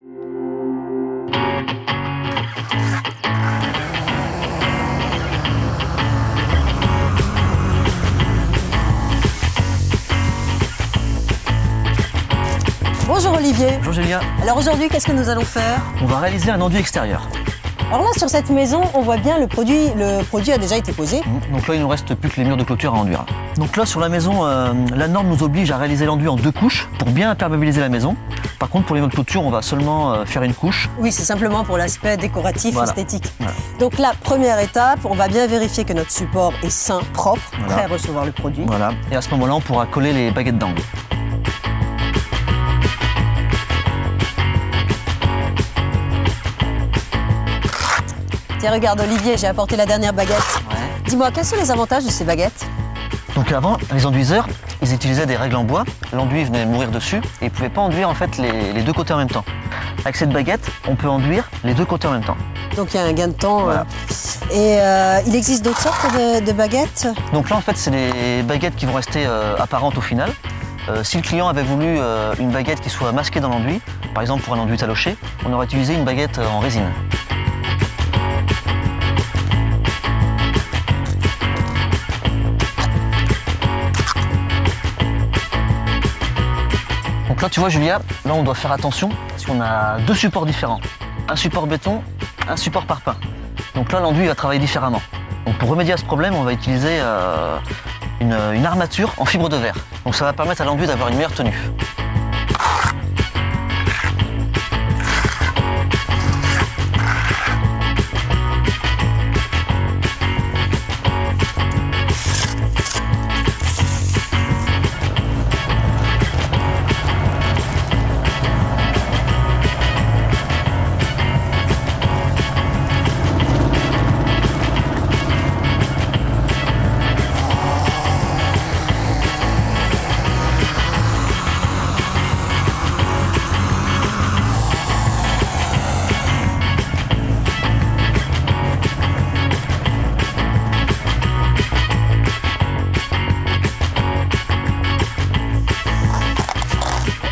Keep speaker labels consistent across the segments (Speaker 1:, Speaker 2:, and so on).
Speaker 1: Bonjour Olivier.
Speaker 2: Bonjour Julia.
Speaker 1: Alors aujourd'hui, qu'est-ce que nous allons faire?
Speaker 2: On va réaliser un enduit extérieur.
Speaker 1: Alors là, sur cette maison, on voit bien le produit a déjà été posé.
Speaker 2: Donc là, il ne nous reste plus que les murs de clôture à enduire. Donc là, sur la maison, la norme nous oblige à réaliser l'enduit en 2 couches pour bien imperméabiliser la maison. Par contre, pour les murs de clôture, on va seulement faire une couche.
Speaker 1: Oui, c'est simplement pour l'aspect décoratif,
Speaker 2: voilà.
Speaker 1: esthétique.
Speaker 2: Voilà.
Speaker 1: Donc la première étape, on va bien vérifier que notre support est sain, propre,
Speaker 2: Voilà.
Speaker 1: prêt à recevoir le produit.
Speaker 2: Voilà. Et à ce moment-là, on pourra coller les baguettes d'angle.
Speaker 1: Tiens, regarde Olivier, j'ai apporté la dernière baguette.
Speaker 2: Ouais.
Speaker 1: Dis-moi, quels sont les avantages de ces baguettes?
Speaker 2: Donc avant, les enduiseurs, ils utilisaient des règles en bois. L'enduit venait mourir dessus et ils ne pouvaient pas enduire en fait les 2 côtés en même temps. Avec cette baguette, on peut enduire les 2 côtés en même temps.
Speaker 1: Donc il y a un gain de temps.
Speaker 2: Voilà.
Speaker 1: Et il existe d'autres sortes de baguettes?
Speaker 2: Donc là, en fait, c'est des baguettes qui vont rester apparentes au final. Si le client avait voulu une baguette qui soit masquée dans l'enduit, par exemple pour un enduit taloché, on aurait utilisé une baguette en résine. Donc là, tu vois, Julia, là, on doit faire attention parce qu'on a 2 supports différents. Un support béton, un support parpaing. Donc là, l'enduit va travailler différemment. Donc pour remédier à ce problème, on va utiliser une armature en fibre de verre. Donc ça va permettre à l'enduit d'avoir une meilleure tenue.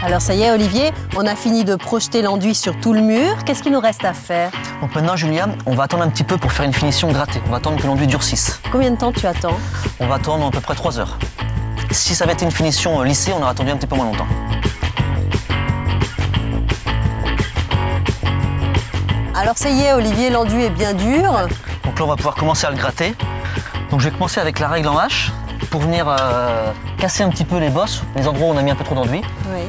Speaker 1: Alors ça y est Olivier, on a fini de projeter l'enduit sur tout le mur. Qu'est-ce qu'il nous reste à faire?
Speaker 2: Donc maintenant, Julia, on va attendre un petit peu pour faire une finition grattée. On va attendre que l'enduit durcisse.
Speaker 1: Combien de temps tu attends?
Speaker 2: On va attendre à peu près 3 heures. Si ça avait été une finition lissée, on aurait attendu un petit peu moins longtemps.
Speaker 1: Alors ça y est Olivier, l'enduit est bien dur.
Speaker 2: Donc là, on va pouvoir commencer à le gratter. Donc je vais commencer avec la règle en H pour venir casser un petit peu les bosses, les endroits où on a mis un peu trop d'enduit.
Speaker 1: Oui.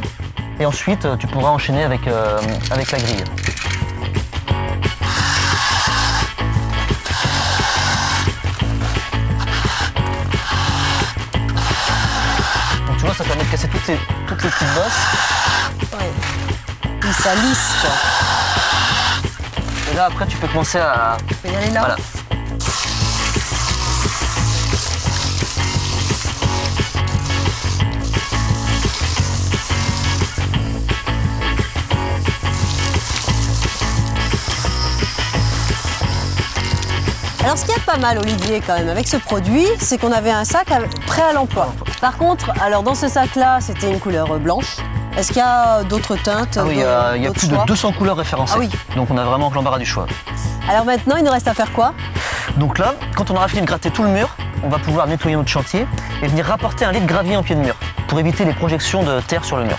Speaker 2: Et ensuite, tu pourras enchaîner avec la grille. Donc tu vois, ça permet de casser toutes les petites bosses.
Speaker 1: Oui. Puis ça lisse quoi.
Speaker 2: Et là, après, tu peux commencer à...
Speaker 1: Tu peux y aller là?
Speaker 2: Voilà.
Speaker 1: Alors ce qu'il y a de pas mal Olivier quand même avec ce produit, c'est qu'on avait un sac prêt à l'emploi. Par contre, alors dans ce sac-là, c'était une couleur blanche. Est-ce qu'il y a d'autres teintes?
Speaker 2: Ah oui, il y a plus de 200 couleurs référencées.
Speaker 1: Ah oui.
Speaker 2: Donc on a vraiment l'embarras du choix.
Speaker 1: Alors maintenant, il nous reste à faire quoi?
Speaker 2: Donc là, quand on aura fini de gratter tout le mur, on va pouvoir nettoyer notre chantier et venir rapporter un lit de gravier en pied de mur pour éviter les projections de terre sur le mur.